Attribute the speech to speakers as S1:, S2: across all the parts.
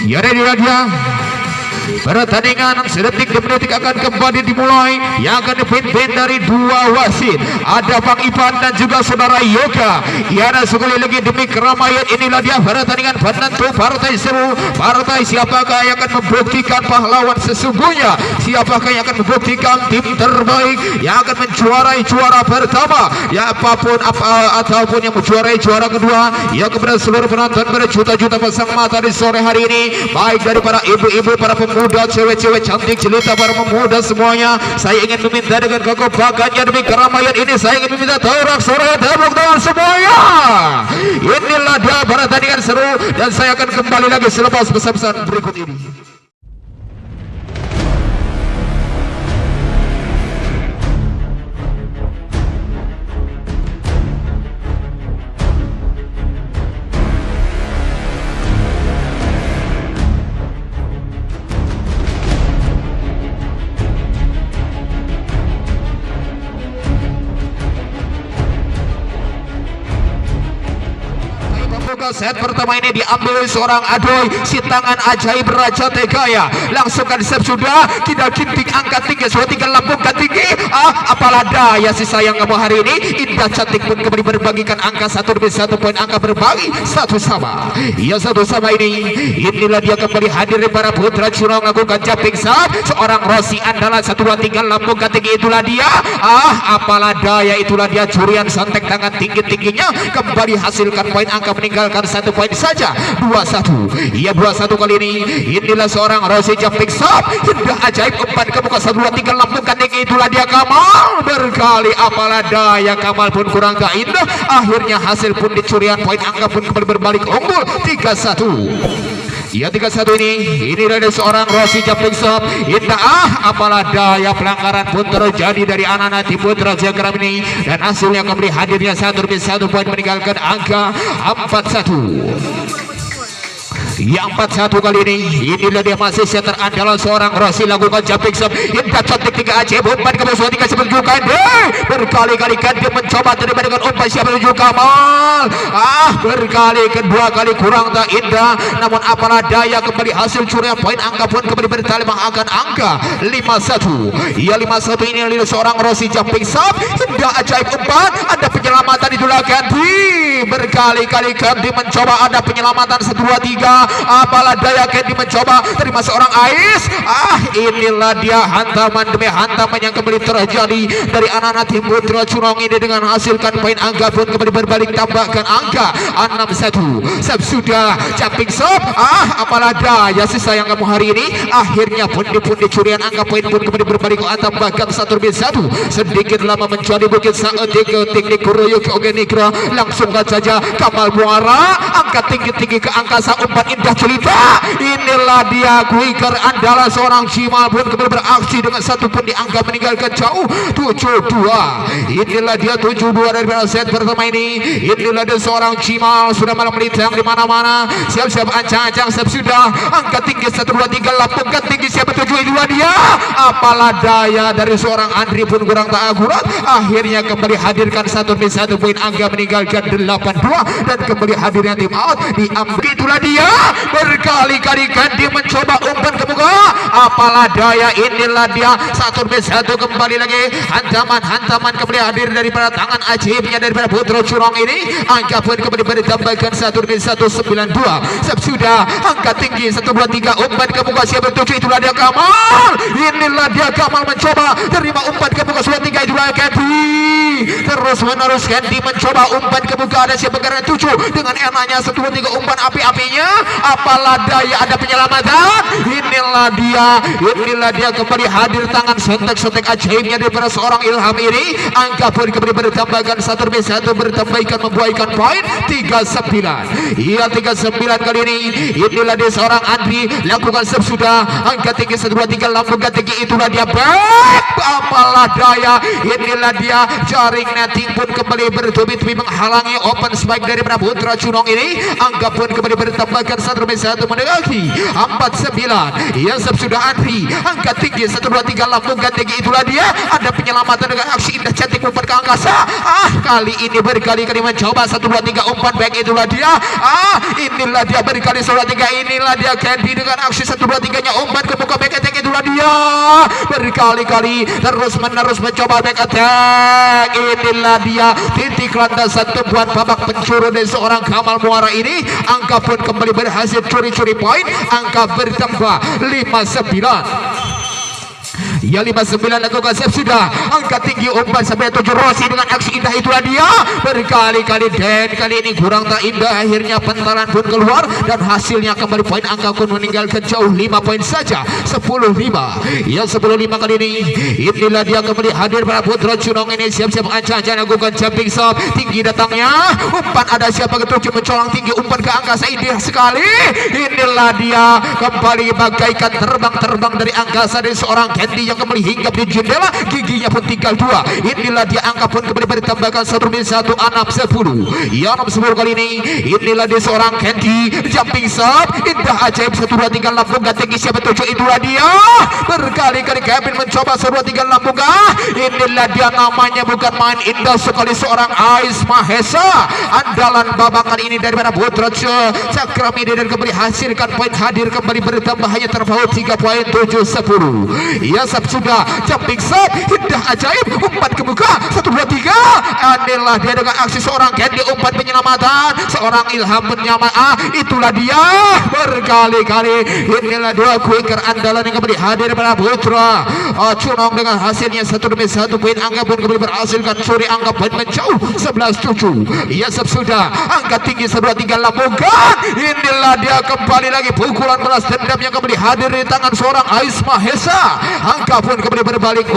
S1: Ya dari dia pertandingan sedetik demi detik akan kembali dimulai, yang akan dipimpin dari dua wasit, ada Bang Ivan dan juga saudara Yoga. Ya, dan sekali lagi demi keramaian inilah dia pertandingan penentu partai seru, partai siapakah yang akan membuktikan pahlawan sesungguhnya, siapakah yang akan membuktikan tim terbaik yang akan menjuarai juara pertama, ya apapun ataupun yang menjuarai juara kedua. Ya, kepada seluruh penonton berjuta-juta pasang mata di sore hari ini, baik dari para ibu-ibu, para pemuda, cewek-cewek cantik jelita, para pemuda semuanya, saya ingin meminta dengan kekompakannya demi keramaian ini, saya ingin meminta sorak-sorai tepuk tangan semuanya. Inilah dia pertandingan seru, dan saya akan kembali lagi selepas pesan-pesan berikut ini. Set pertama ini diambil seorang Adoy, si tangan ajaib Raja Tegaya. Langsung kan siap sudah, tidak kinting angkat tinggi, sudah tinggal lambungkan tinggi. Apalah daya si sayang kamu hari ini. Indah cantik pun kembali berbagikan angka 1 demi 1 poin, angka berbagi satu sama. Ya, satu sama ini. Inilah dia kembali hadir para putra curang lakukan jumping shot. Seorang Rossi andalan 1 2 3 lambungkan tinggi, itulah dia. Apalah daya, itulah dia curian santek tangan tinggi-tingginya, kembali hasilkan poin, angka meninggalkan 1 poin saja. 2-1. Iya, 2-1 kali ini. Inilah seorang Rossi jumping shot, indah ajaib, umpan ke muka 1 2 3 lambungkan tinggi, itulah dia Kamal berkali. Apalah daya, Kamal pun kurang tak indah, akhirnya hasil pun dicurian poin, angka pun kembali berbalik unggul 3-1. Ya, 3-1 ini. Inilah seorang Rossi jumping shot, indah. Apalah daya, pelanggaran pun terjadi dari anak-anak tim putra Jagram ini, dan hasilnya kembali hadirnya 1 demi 1 poin, meninggalkan angka 4-1. Yang 4-1 kali ini. Inilah dia masih setter andalan seorang Rossi lakukan jumping shot, indah cantik 3 ajaib, umpan ke musuh 3 sebelumkan berkali-kali kan dia mencoba terima dengan umpan siapa menuju Kamal. Berkali kedua kali kurang tak indah, namun apalah daya, kembali hasil curian poin, angka pun kembali bertali akan angka 5-1. Iya, 5-1 ini adalah seorang Rossi jumping shot, indah ajaib, umpan, ada penyelamatan, itulah Ganti berkali-kali Ganti mencoba, ada penyelamatan 1 2 3. Apalah daya, Candy mencoba terima seorang Ais. Inilah dia hantaman demi hantaman yang kembali terjadi dari anak-anak tim putra curang ini, dengan hasilkan poin, angka pun kembali berbalik tambahkan angka 6-1. sudah jumping shot. Apalah daya, si sayang kamu hari ini, akhirnya pundi-pundi curian angka poin pun kembali berbalik tambahkan 1 demi 1. Sedikit lama menjadi bukit saat teknik kuroyo ke Ogenikra, langsung saja Kamal Muara angkat tinggi-tinggi ke angkasa, umpan indah jelita. Inilah dia quicker andalan seorang Cimal pun kembali beraksi dengan 1 pun di angka meninggalkan jauh 7-2. Inilah dia 7-2 dari set pertama ini. Inilah dia seorang Cimal sudah malam melintang di mana-mana, siap-siap ancang-ancang, siap sudah angkat tinggi 1 2 3 lambungkan tinggi, siapa 7, inilah dia. Apalah daya dari seorang Andri pun kurang tak akurat, akhirnya kembali hadirkan 1 demi 1 poin, angka meninggalkan 8-2, dan kembali hadirnya tim out diambil. Itulah dia berkali-kali Ganti mencoba umpan ke muka, apalah daya, inilah dia 1 demi 1 kembali lagi hantaman kembali hadir daripada tangan ajaibnya daripada putra curang ini, angka pun kembali ditambahkan 1 demi 1 9-2. Siap sudah angkat tinggi 1 2 3 umpan ke muka, siapa 7, itulah dia Kamal. Inilah dia Kamal mencoba terima umpan ke muka 1 3, itulah Ganti. Terus menerus Ganti mencoba umpan ke muka, ada siapa karena 7 dengan enaknya 1 2 3 umpan api-apinya, apalah daya, ada penyelamatan. Inilah dia kembali hadir tangan sentek ajaibnya daripada seorang Ilham ini, angka pun kembali bertambahkan 1 demi 1 bertambahkan membuahkan poin 3-9. Iya, 3-9 kali ini. Inilah dia seorang Andri lakukan sudah angka tinggi 1 2 3 lambungkan tinggi, itulah dia back. Apalah daya, inilah dia jaring netting pun kembali bertubi-tubi menghalangi open spike dari putra Cunong ini, angka pun kembali bertambahkan 1 satu demi satu mendekati 49. Ya sudah Andri angkat tinggi 1 2 3 lambungkan tinggi, itulah dia ada penyelamatan dengan aksi indah cantik umpan ke angkasa. Kali ini berkali-kali mencoba 1 2 3 umpan back, itulah dia. Inilah dia berkali 1 2 3, inilah dia Candy dengan aksi 1 2 3 nya umpan ke muka back attack, itulah dia berkali-kali terus menerus mencoba back attack. Inilah dia titik landasan tumpuan babak penjuru dari seorang Kamal Muara ini. Angka pun kembali berhasil curi-curi poin, angka bertambah 59. Ya 59 lakukan save sudah. Angkat tinggi umpan sampai 7 Rossi dengan aksi indah, itulah dia berkali-kali. Dan kali ini kurang tak indah, akhirnya pentalan pun keluar dan hasilnya kembali poin. Angka pun meninggalkan jauh 5 poin saja, 10-5. Ya 10-5 kali ini. Inilah dia kembali hadir pada Putra Cunong ini, siap-siap ancang-ancang lakukan jumping shot tinggi datangnya. Umpan ada siapa ketujuh mencolong tinggi umpan ke angkasa, indah sekali. Inilah dia kembali bagaikan terbang-terbang dari angkasa dari seorang Candy yang kembali hinggap di jendela, giginya pun tinggal 2. Inilah dia angka pun kembali bertambahkan 1 demi 1, 6-10. Ya 6-10 kali ini. Inilah dia seorang Candy jumping shot indah ajaib 1 2 3 lambungkan tinggi, siapa tujuh, itulah dia berkali-kali Kevin mencoba 1 2 3 lambungkan. Inilah dia namanya bukan main, indah sekali seorang Ais Mahesa, andalan babak kali ini daripada Putra Cakramidi, dan kembali hasilkan poin hadir kembali bertambah hanya terpaut 3 poin, 7-10. Ya sudah jumping shot indah ajaib umpan ke muka 1 2 3. Inilah dia dengan aksi seorang Candy umpan penyelamatan, seorang Ilham penyama. Itulah dia berkali-kali. Inilah dua quicker andalan yang kembali hadir pada Putra Cunong dengan hasilnya 1 demi 1 poin. Angka pun kembali berhasilkan curi angka poin menjauh 11-7. Ya sudah angkat tinggi 1 2 3 lambungkan. Inilah dia kembali lagi pukulan balas dendam yang kembali hadir di tangan seorang Ais Mahesa. Angka pun kembali berbalik,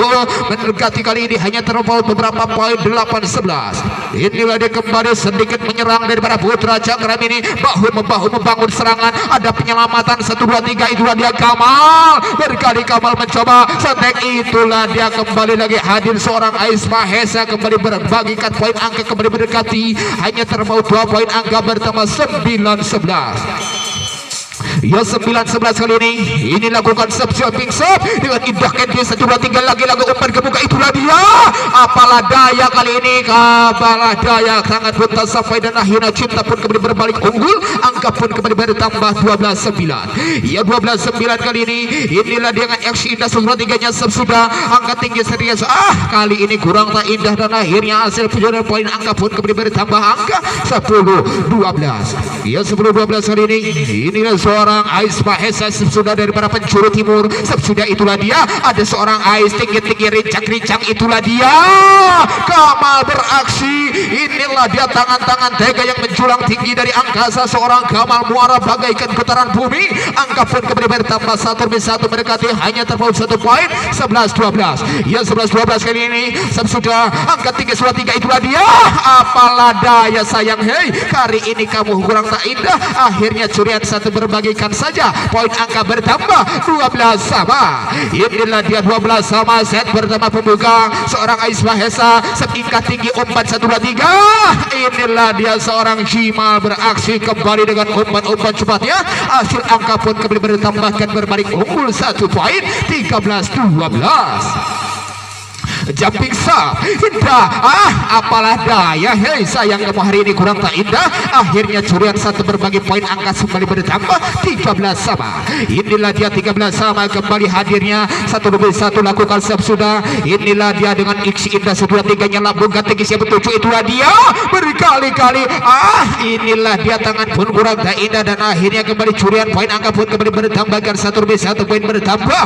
S1: mendekati kali ini hanya terpaut beberapa poin, 8-11. Inilah dia kembali sedikit menyerang daripada Putra Cakram ini, bahu-membahu membangun serangan. Ada penyelamatan 1 2 3, itulah dia Kamal berkali Kamal mencoba setek, itulah dia kembali lagi hadir seorang Ais Mahesa kembali berbagikan poin. Angka kembali mendekati hanya terpaut 2 poin, angka bertambah 9-11. Ya 9-11 kali ini. Ini lakukan jumping shot dengan indah Candy 1 2 3 lagi umpan ke muka, itulah dia. Apalah daya kali ini, apalah daya sangat buta sampai dan akhirnya cinta pun kembali berbalik unggul. Angka pun kembali bertambah 12-9. Ya 12-9 kali ini. Inilah dia dengan aksi indah 1 2 3 nya sudah angka tinggi serius. Kali ini kurang tak indah dan akhirnya hasil penjualan poin. Angka pun kembali bertambah angka 10-12. Ya 10-12 kali ini. Inilah seorang Ais Mahesa sudah daripada penjuru timur. Sudah itulah dia ada seorang Ais tinggi-tinggi rincang-rincang, itulah dia Kamal beraksi. Inilah dia tangan-tangan tega yang menjulang tinggi dari angkasa seorang Kamal Muara bagaikan getaran bumi. Angka pun kembali bertambah 1 demi 1 mendekati hanya terpaut 1 poin, 11-12. Ya 11-12 kali ini. Sudah angka tinggi 3, itulah dia. Apalah daya sayang, hei kali ini kamu kurang tak indah. Akhirnya curian 1 berbagi saja, poin angka bertambah 12 sama. Inilah dia 12 sama. Set pertama pembuka seorang Ais Mahesa, setingkat tinggi umpan 1 2 3. Inilah dia seorang Jimal beraksi kembali dengan umpan-umpan cepatnya. Hasil angka pun kembali bertambahkan berbalik unggul 1 poin, 13-12. Jumping shot indah, apalah daya, hei sayang kamu hari ini kurang tak indah. Akhirnya curian 1 berbagi poin, angka kembali bertambah 13 sama. Inilah dia 13 sama kembali hadirnya 1 demi 1 lakukan sudah. Inilah dia dengan iksi indah 1 2 3 nya lambungkan tinggi siapa tujuh, itulah dia berkali-kali. Inilah dia tangan pun kurang tak indah dan akhirnya kembali curian poin. Angka pun kembali bertambahkan 1 demi 1 poin bertambah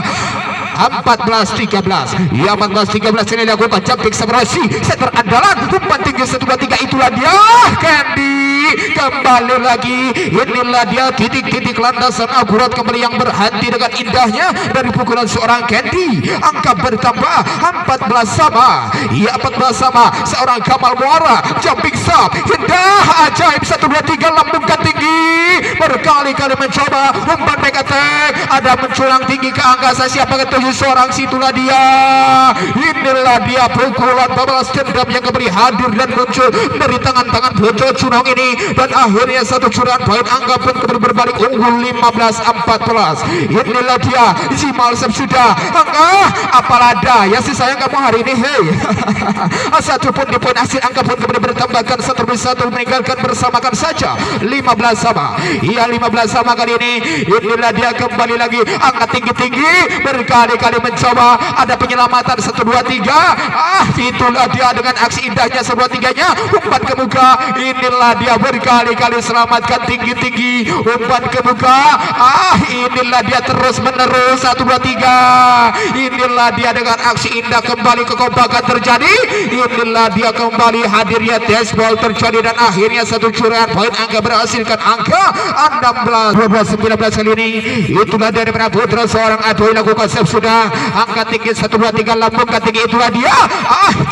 S1: 14-13. Ya 14-13 ini lakukan jumping seberasi setter andalan umpan tinggi 1 2 3, itulah dia Candy kembali lagi. Inilah dia titik-titik landasan akurat kembali yang berhenti dengan indahnya dari pukulan seorang Candy. Angka bertambah 14 sama. Ya 14 sama. Seorang Kamal Muara jumping shot indah ajaib 1 2 3 lambungkan tinggi berkali-kali mencoba umpan back attack, ada menculang tinggi ke angkasa. Siapa ketujuh seorang, situlah dia. Inilah dia pukulan balas dendam yang kembali hadir dan muncul dari tangan-tangan Bejo Cunong ini, dan akhirnya satu curahan poin angka pun kembali berbalik unggul 15-14. Inilah dia Jimal Sabsuda. Angka apalah daya sih sayang kamu hari ini, hei. Satu pun di poin hasil angka pun kembali bertambahkan, satu demi satu meninggalkan bersamakan saja 15 sama. Iya 15 sama kali ini. Inilah dia kembali lagi angkat tinggi-tinggi, berkali-kali mencoba, ada penyelamatan 1 2 3. Itulah dia dengan aksi indahnya 1 2 3-nya, umpan ke muka. Inilah dia berkali-kali selamatkan tinggi-tinggi, umpan ke muka. Inilah dia terus menerus 1 2 3. Inilah dia dengan aksi indah kembali kekompakan terjadi. Inilah dia kembali hadirnya dashball terjadi, dan akhirnya satu curahan poin angka berhasilkan angka 16 12 19 kali ini. Itulah dari Putra seorang Adoy lakukan save sudah, angka tinggi 1 2 3 lambungkan tinggi. Itulah dia.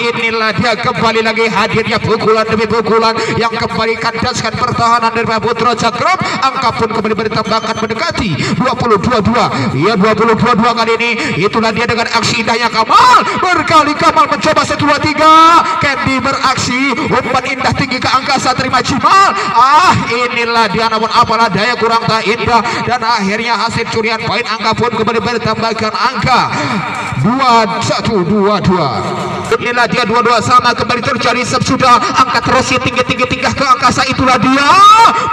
S1: Inilah dia kembali lagi hadirnya pukulan demi pukulan yang kembali kandaskan pertahanan dari Putra Cakram. Angka pun kembali bertambahkan mendekati 22-2. Ya 22-2 kali ini. Itulah dia dengan aksi indahnya Kamal, berkali Kamal mencoba 1 2 3. Candy beraksi, umpan indah tinggi ke angkasa, terima Jimal. Inilah dia, namun apalah daya kurang tak indah, dan akhirnya hasil curian poin angka pun kembali bertambahkan angka 21-22. Inilah dia 22 sama kembali terjadi sudah, angkat terus tinggi-tinggi tingkah ke angkasa. Itulah dia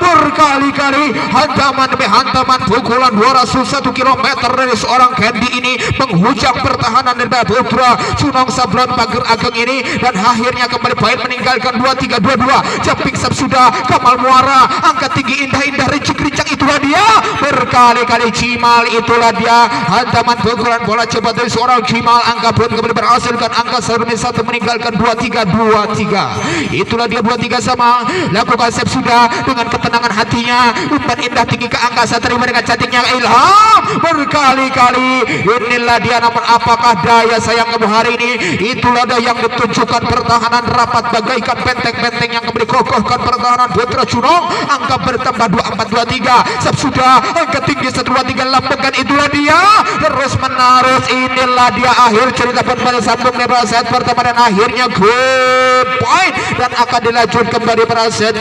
S1: berkali-kali hantaman demi hantaman pukulan 201 km dari seorang Candy ini menghujam pertahanan dari Putra Cunong Sablon Pager Ageng ini, dan akhirnya kembali poin meninggalkan 23-22. Jumping sub sudah, Kamal Muara angkat tinggi indah-indah rincik-rincang. Itulah dia berkali-kali Jimal. Itulah dia hantaman pukulan bola cepat dari seorang Jimal. Angka pun kembali berhasilkan angka 1 meninggalkan 23-23. Itulah dia 23 sama, lakukan save sudah dengan ketenangan hatinya, umpan indah tinggi ke angkasa, terima dengan cantiknya Ilham berkali-kali. Inilah dia, namun apakah daya sayang kamu hari ini. Itulah dia yang ditunjukkan pertahanan rapat bagaikan benteng-benteng yang kembali kokohkan pertahanan Putra Cunong. Angka bertambah 24-23. Sab sudah, angka tinggi 1 2 3 lambungkan. Itulah dia terus menerus. Inilah dia akhir cerita pun pada sambung lebar set pertama, dan akhirnya good point, dan akan dilanjut kembali pada set